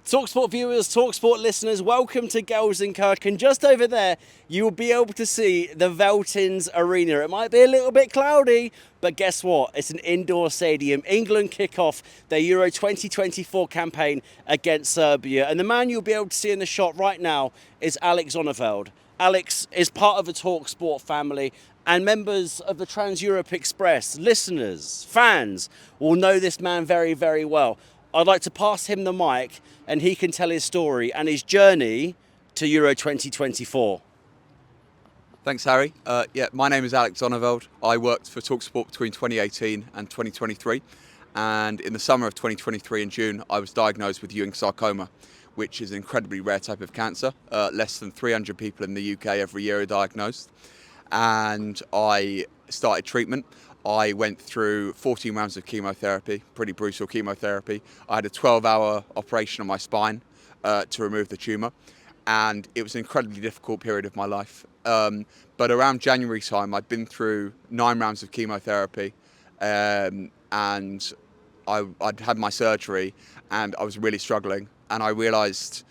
talkSPORT viewers, talkSPORT listeners, welcome to Gelsenkirchen. And just over there, you will be able to see the Veltins Arena. It might be a little bit cloudy, but guess what? It's an indoor stadium. England kick off their Euro 2024 campaign against Serbia. And the man you'll be able to see in the shot right now is Alex Zonnerveld. Alex is part of the talkSPORT family, and members of the Trans-Europe Express, listeners, fans, will know this man very, very well. I'd like to pass him the mic and he can tell his story and his journey to Euro 2024. Thanks, Harry. My name is Alex Zonnerveld. I worked for talkSPORT between 2018 and 2023. And in the summer of 2023 in June, I was diagnosed with Ewing sarcoma, which is an incredibly rare type of cancer. Less than 300 people in the UK every year are diagnosed. And I started treatment. I went through 14 rounds of chemotherapy, pretty brutal chemotherapy. I had a 12-hour operation on my spine to remove the tumour, and it was an incredibly difficult period of my life. But around January time, I'd been through 9 rounds of chemotherapy, and I'd had my surgery, and I was really struggling, and I realised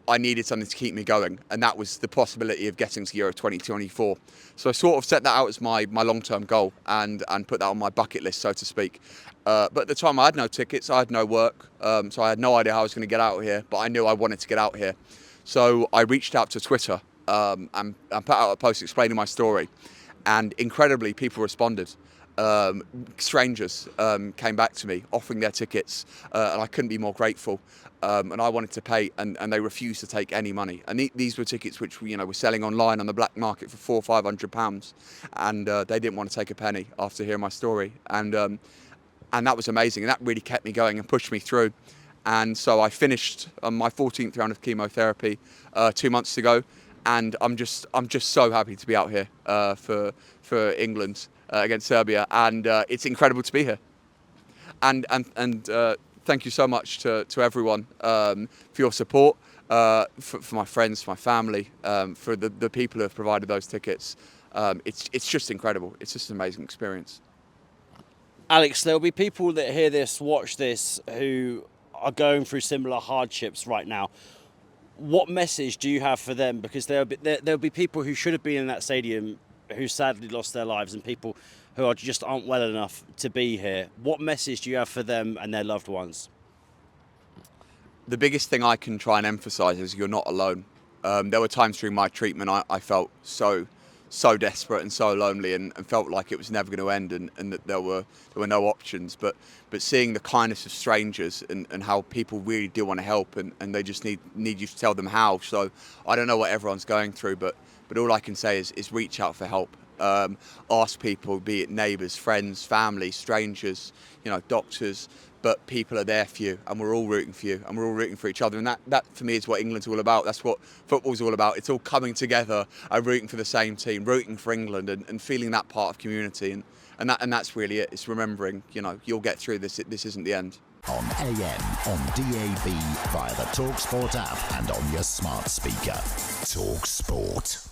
I needed something to keep me going, and that was the possibility of getting to Euro 2024. So I sort of set that out as my long-term goal and put that on my bucket list, so to speak. But at the time I had no tickets, I had no work, so I had no idea how I was going to get out here, but I knew I wanted to get out here. So I reached out to Twitter and put out a post explaining my story, and incredibly people responded. Strangers came back to me offering their tickets, and I couldn't be more grateful. And I wanted to pay, and they refused to take any money. And these were tickets which were selling online on the black market for £400 or £500, and they didn't want to take a penny after hearing my story. And that was amazing, and that really kept me going and pushed me through. And so I finished my 14th round of chemotherapy 2 months ago, and I'm just so happy to be out here for England against Serbia, and it's incredible to be here. And thank you so much to everyone for your support, for my friends, for my family, for the people who have provided those tickets. It's just incredible. It's just an amazing experience. Alex, there'll be people that hear this, watch this, who are going through similar hardships right now. What message do you have for them? Because there'll be people who should have been in that stadium who sadly lost their lives, and people who just aren't well enough to be here. What message do you have for them and their loved ones? The biggest thing I can try and emphasise is you're not alone. There were times during my treatment I felt so desperate and so lonely, and felt like it was never going to end, and that there were no options. But seeing the kindness of strangers and how people really do want to help, and they just need you to tell them how. So I don't know what everyone's going through, but all I can say is reach out for help. Ask people, be it neighbours, friends, family, strangers, doctors, but people are there for you, and we're all rooting for you, and we're all rooting for each other. And that for me is what England's all about. That's what football's all about. It's all coming together and rooting for the same team, rooting for England, and feeling that part of community. And that's really it. It's remembering, you'll get through this. This isn't the end. On AM, on DAB, via the talkSPORT app, and on your smart speaker. talkSPORT.